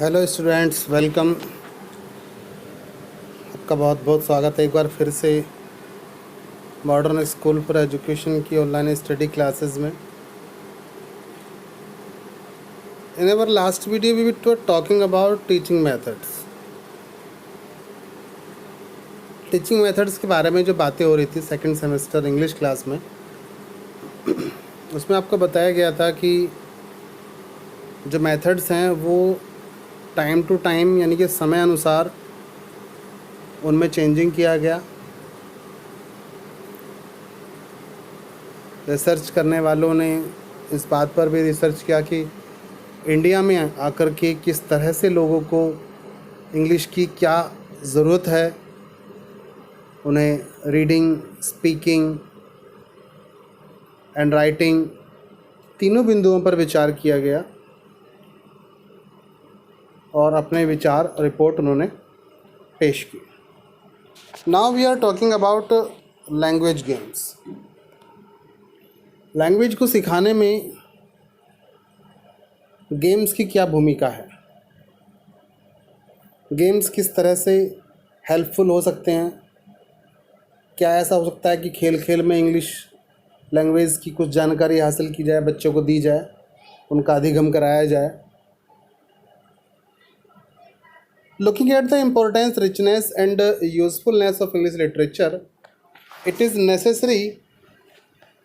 Hello students, welcome. आपका बहुत बहुत स्वागत है एक बार फिर से मॉडर्न स्कूल फॉर एजुकेशन की ऑनलाइन स्टडी क्लासेस में। In our last video we were talking about teaching methods के बारे में जो बातें हो रही थी सेकंड सेमेस्टर इंग्लिश क्लास में, उसमें आपको बताया गया था कि जो मेथड्स हैं वो टाइम टू टाइम यानी कि समय अनुसार उनमें चेंजिंग किया गया। रिसर्च करने वालों ने इस बात पर भी रिसर्च किया कि इंडिया में आकर के किस तरह से लोगों को इंग्लिश की क्या ज़रूरत है, उन्हें रीडिंग, स्पीकिंग एंड राइटिंग तीनों बिंदुओं पर विचार किया गया और अपने विचार रिपोर्ट उन्होंने पेश की। Now we are talking about language games. Language को सिखाने में गेम्स की क्या भूमिका है, गेम्स किस तरह से हेल्पफुल हो सकते हैं। क्या ऐसा हो सकता है कि खेल खेल में इंग्लिश लैंग्वेज की कुछ जानकारी हासिल की जाए, बच्चों को दी जाए, उनका अधिगम कराया जाए। Looking at the importance, richness and usefulness of English literature, it is necessary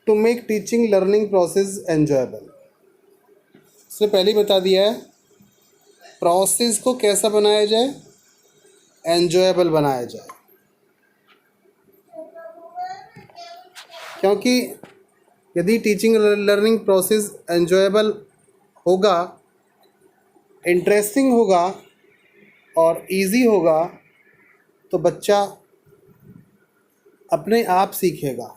to make teaching learning process enjoyable. उसने पहले ही बता दिया है, प्रोसेस को कैसा बनाया जाए, एन्जॉयबल बनाया जाए। क्योंकि यदि टीचिंग लर्निंग प्रोसेस एन्जॉयबल होगा, इंटरेस्टिंग होगा और इजी होगा तो बच्चा अपने आप सीखेगा,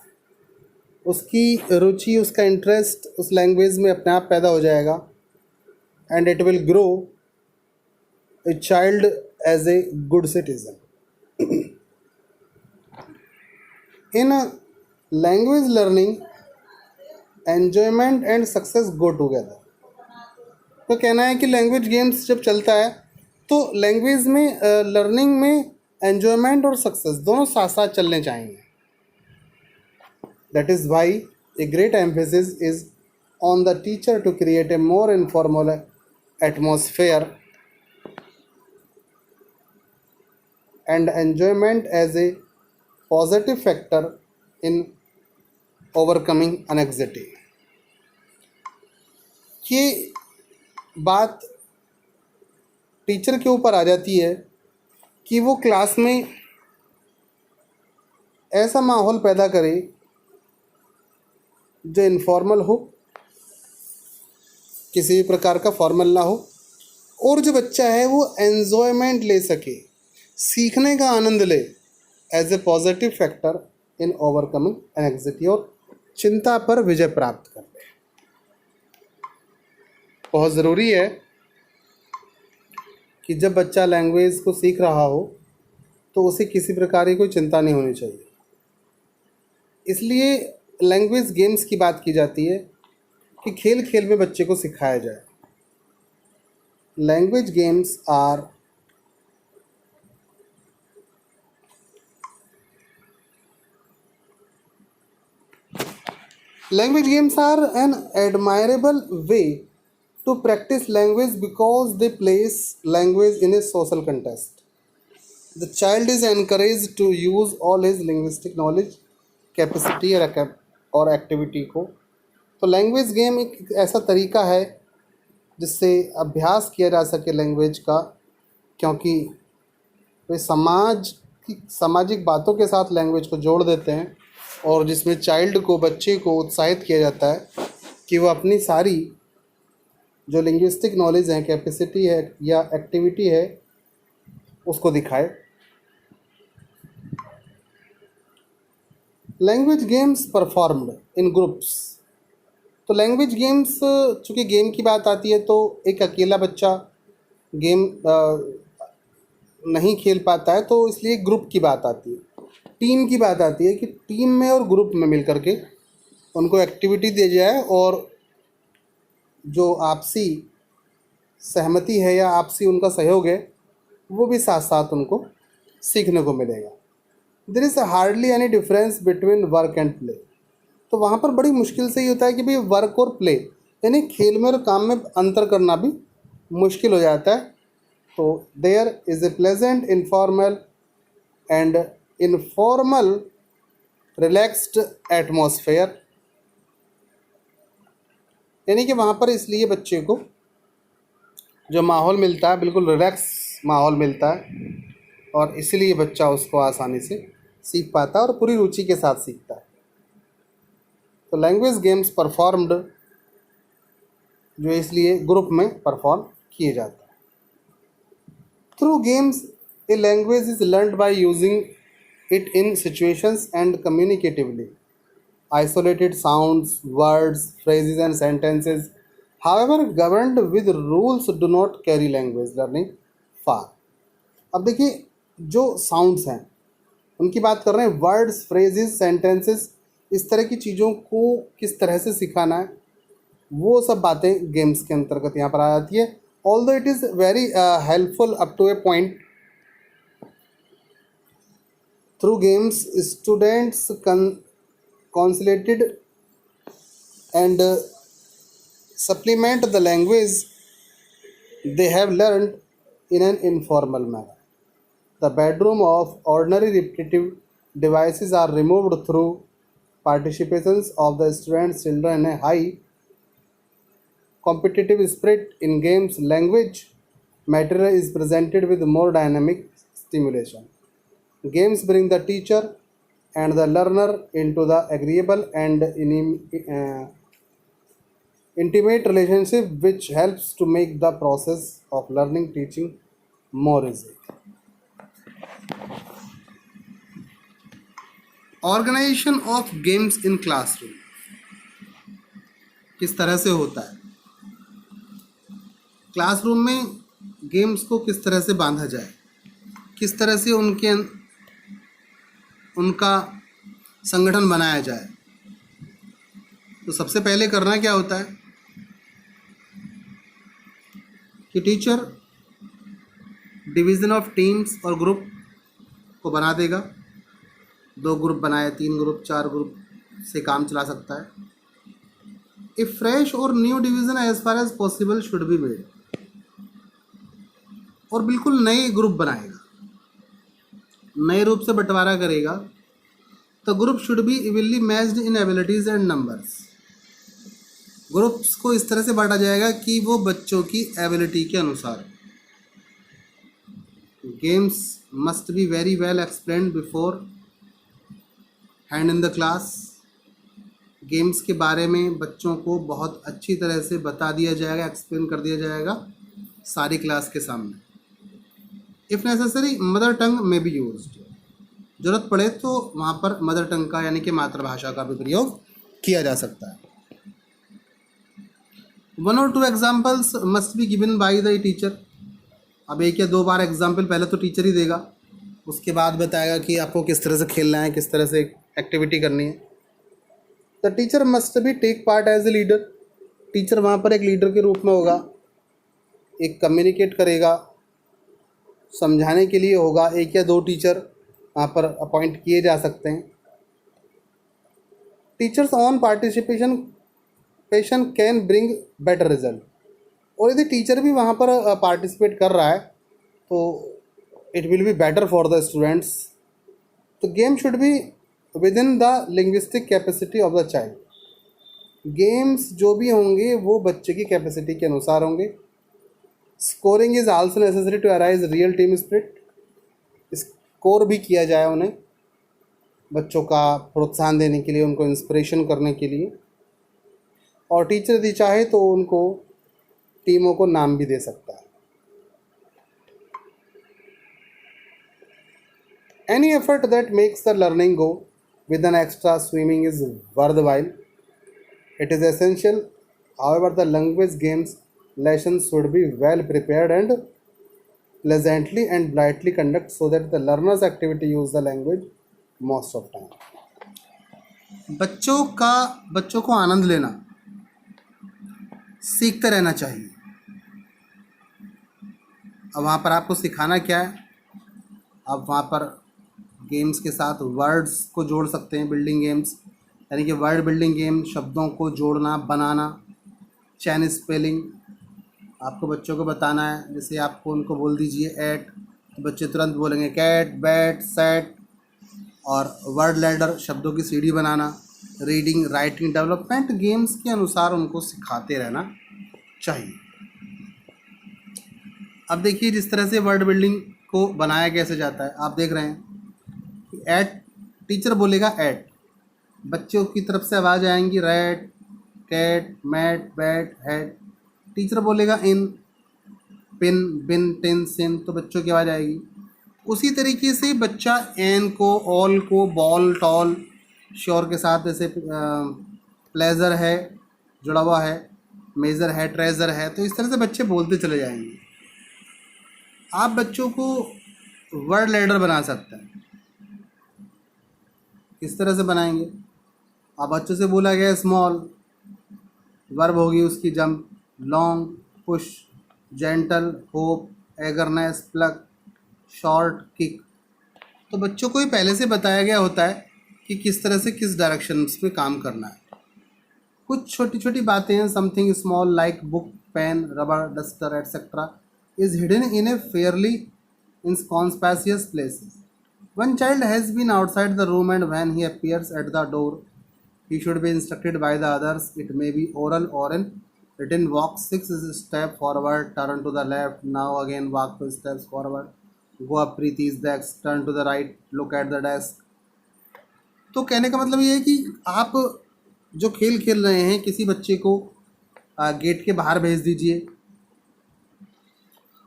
उसकी रुचि, उसका इंटरेस्ट उस लैंग्वेज में अपने आप पैदा हो जाएगा and it will grow a child as a good citizen. In language learning enjoyment and success go together. तो कहना है कि लैंग्वेज गेम्स जब चलता है तो लैंग्वेज में लर्निंग में एन्जॉयमेंट और सक्सेस दोनों साथ साथ चलने चाहिए। That is why a great emphasis is on the teacher to create a more informal atmosphere and enjoyment as a positive factor in overcoming anxiety. ये बात टीचर के ऊपर आ जाती है कि वो क्लास में ऐसा माहौल पैदा करे जो इनफॉर्मल हो, किसी भी प्रकार का फॉर्मल ना हो, और जो बच्चा है वो एन्जॉयमेंट ले सके, सीखने का आनंद ले as a positive factor in overcoming anxiety, और चिंता पर विजय प्राप्त कर ले। बहुत ज़रूरी है कि जब बच्चा लैंग्वेज को सीख रहा हो तो उसे किसी प्रकार की कोई चिंता नहीं होनी चाहिए। इसलिए लैंग्वेज गेम्स की बात की जाती है कि खेल खेल में बच्चे को सिखाया जाए। Language games are an admirable way to practice language because they place language in a social context. The child is encouraged to use all his linguistic knowledge, capacity और एक्टिविटी को। तो लैंग्वेज गेम एक ऐसा तरीका है जिससे अभ्यास किया जा सके लैंग्वेज का, क्योंकि वे सामाजिक बातों के साथ लैंग्वेज को जोड़ देते हैं और जिसमें चाइल्ड को, बच्चे को उत्साहित किया जाता है कि वह अपनी सारी जो लिंग्विस्टिक नॉलेज है, कैपेसिटी है या एक्टिविटी है, उसको दिखाए। Language games performed in groups. तो लैंग्वेज गेम्स, चूँकि गेम की बात आती है तो एक अकेला बच्चा गेम नहीं खेल पाता है, तो इसलिए ग्रुप की बात आती है, टीम की बात आती है कि टीम में और ग्रुप में मिल करके उनको एक्टिविटी दी जाए और जो आपसी सहमति है या आपसी उनका सहयोग है, वो भी साथ साथ उनको सीखने को मिलेगा। There is hardly any difference between work and play. तो वहाँ पर बड़ी मुश्किल से ही होता है कि भाई वर्क और प्ले यानी खेल में और काम में अंतर करना भी मुश्किल हो जाता है। तो there is a pleasant informal and informal relaxed atmosphere, यानी कि वहाँ पर इसलिए बच्चे को जो माहौल मिलता है बिल्कुल रिलैक्स माहौल मिलता है, और इसलिए बच्चा उसको आसानी से सीख पाता है और पूरी रुचि के साथ सीखता है। तो लैंग्वेज गेम्स परफॉर्म्ड जो इसलिए ग्रुप में परफॉर्म किए जाते हैं। Through games a language is learned by using it in situations and communicatively. Isolated sounds, words, phrases and sentences, however governed with rules, do not carry language learning far. अब देखिए जो sounds हैं उनकी बात कर रहे हैं, वर्ड्स, फ्रेजेस, सेंटेंसेस, इस तरह की चीज़ों को किस तरह से सिखाना है वो सब बातें गेम्स के अंतर्गत यहाँ पर आ जाती है। Although it is very helpful up to a point. Through games students consolidated and supplement the language they have learned in an informal manner. The bedroom of ordinary repetitive devices are removed through participations of the students, children, and a high competitive spirit in games. Language material is presented with more dynamic stimulation. Games bring the teacher and the learner into the agreeable and intimate relationship, which helps to make the process of learning teaching more easy. Organization of games in classroom किस तरह से होता है, classroom में games को किस तरह से बांधा जाए, किस तरह से उनका संगठन बनाया जाए। तो सबसे पहले करना क्या होता है कि टीचर डिवीज़न ऑफ टीम्स और ग्रुप को बना देगा। 2 ग्रुप बनाए, 3 ग्रुप, 4 ग्रुप से काम चला सकता है। ए फ्रेश और new division as far as possible should be made, और बिल्कुल नए ग्रुप बनाएगा, नए रूप से बंटवारा करेगा। The group should be evenly matched in abilities and numbers. Groups को इस तरह से बांटा जाएगा कि वो बच्चों की एबिलिटी के अनुसार। Games must be very well explained before hand in the class. Games के बारे में बच्चों को बहुत अच्छी तरह से बता दिया जाएगा, एक्सप्लेन कर दिया जाएगा सारी क्लास के सामने। इफ़ नेसेसरी मदर टंग में बी यूज्ड, ज़रूरत पड़े तो वहाँ पर मदर टंग का यानी कि मातृभाषा का भी प्रयोग किया जा सकता है। 1 or 2 examples must be given by the teacher. अब 1 या 2 बार एग्जाम्पल पहले तो टीचर ही देगा, उसके बाद बताएगा कि आपको किस तरह से खेलना है, किस तरह से एक्टिविटी करनी है। The teacher must be take part as a leader. Teacher वहाँ पर एक लीडर के रूप में होगा, एक कम्युनिकेट करेगा, समझाने के लिए होगा। 1 या 2 टीचर वहाँ पर अपॉइंट किए जा सकते हैं। Teachers on participation can bring better result. और यदि टीचर भी वहाँ पर पार्टिसिपेट कर रहा है तो it will be better for the students. तो game should be within the linguistic capacity of the child. Games जो भी होंगे वो बच्चे की कैपेसिटी के अनुसार होंगे। Scoring is also necessary to arise real team spirit. Score भी किया जाए उन्हें, बच्चों का प्रोत्साहन देने के लिए, उनको इंस्पिरेशन करने के लिए। और टीचर यदि चाहे तो उनको टीमों को नाम भी दे सकता है। Any effort that makes the learning go with an extra swimming is worthwhile. It is essential, however, the language games lessons should be well prepared and pleasantly and lightly conducted so that the learners activity use the language most of time. बच्चों को आनंद लेना, सीखते रहना चाहिए। अब वहाँ पर आपको सिखाना क्या है, आप वहाँ पर गेम्स के साथ वर्ड्स को जोड़ सकते हैं, बिल्डिंग गेम्स, यानी कि वर्ड बिल्डिंग गेम, शब्दों को जोड़ना बनाना, चैन स्पेलिंग आपको बच्चों को बताना है। जैसे आपको उनको बोल दीजिए एट, तो बच्चे तुरंत बोलेंगे कैट, बैट, सेट। और वर्ड लैडर, शब्दों की सीढ़ी बनाना, रीडिंग, राइटिंग, डेवलपमेंट गेम्स के अनुसार उनको सिखाते रहना चाहिए। अब देखिए जिस तरह से वर्ड बिल्डिंग को बनाया कैसे जाता है, आप देख रहे हैं कि एट, टीचर बोलेगा एट, बच्चों की तरफ से आवाज़ आएंगी rat, cat, mat, bat, head. Teacher बोलेगा इन, पिन, बिन, टिन, सिन, तो बच्चों की आवाज़ आएगी। उसी तरीके से बच्चा एन को, ऑल को, बॉल, टॉल, श्योर के साथ, जैसे प्लेजर है जुड़ा हुआ है, मेज़र है, ट्रेजर है, तो इस तरह से बच्चे बोलते चले जाएंगे। आप बच्चों को वर्ड लैडर बना सकते हैं। किस तरह से बनाएंगे, आप बच्चों से बोला गया स्मॉल, वर्ब होगी उसकी jump, long, push, gentle, hop, eagerness, plug, short, kick. तो बच्चों को ही पहले से बताया गया होता है कि किस तरह से किस डायरेक्शन पे काम करना है। कुछ छोटी छोटी बातें हैं, something small like book, pen, rubber, duster etcetera is hidden in a fairly inconspicuous places. One child has been outside the room and when he appears at the door, he should be instructed by the others. It may be oral or in written. Walk 6 steps forward, turn to the left, now again walk 2 steps forward, go up Preeti's desk, turn to the right, look at the desk. तो कहने का मतलब ये है कि आप जो खेल खेल रहे हैं, किसी बच्चे को गेट के बाहर भेज दीजिए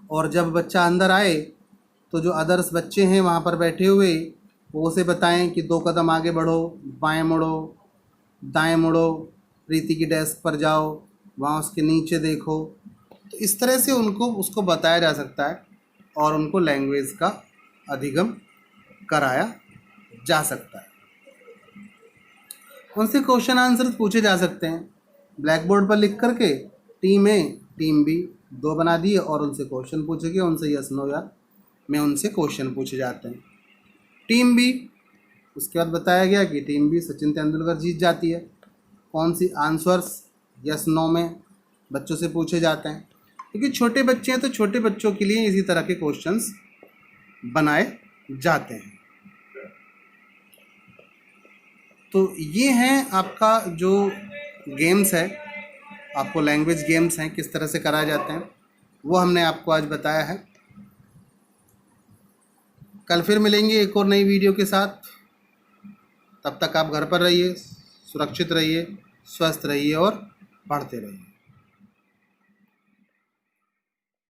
और जब बच्चा अंदर आए तो जो अदर्स बच्चे हैं वहाँ पर बैठे हुए, वो उसे बताएं कि 2 कदम आगे बढ़ो, बाएं मुड़ो, दाएं मुड़ो, प्रीति की डेस्क पर जाओ, वहाँ उसके नीचे देखो। तो इस तरह से उनको उसको बताया जा सकता है और उनको लैंग्वेज का अधिगम कराया जा सकता है। उनसे क्वेश्चन आंसर पूछे जा सकते हैं ब्लैक बोर्ड पर लिख करके। टीम ए, टीम बी 2 बना दिए और उनसे क्वेश्चन पूछे गए, उनसे यस नो या में उनसे क्वेश्चन पूछे जाते हैं। टीम बी, उसके बाद बताया गया कि टीम बी सचिन तेंदुलकर जीत जाती है। कौन सी आंसर्स यस नो में बच्चों से पूछे जाते हैं, क्योंकि छोटे बच्चे हैं तो छोटे बच्चों के लिए इसी तरह के क्वेश्चंस बनाए जाते हैं। तो ये हैं आपका जो गेम्स है, आपको लैंग्वेज गेम्स हैं किस तरह से कराए जाते हैं, वो हमने आपको आज बताया है। कल फिर मिलेंगे एक और नई वीडियो के साथ। तब तक आप घर पर रहिए, सुरक्षित रहिए, स्वस्थ रहिए और पढ़ते रहिए।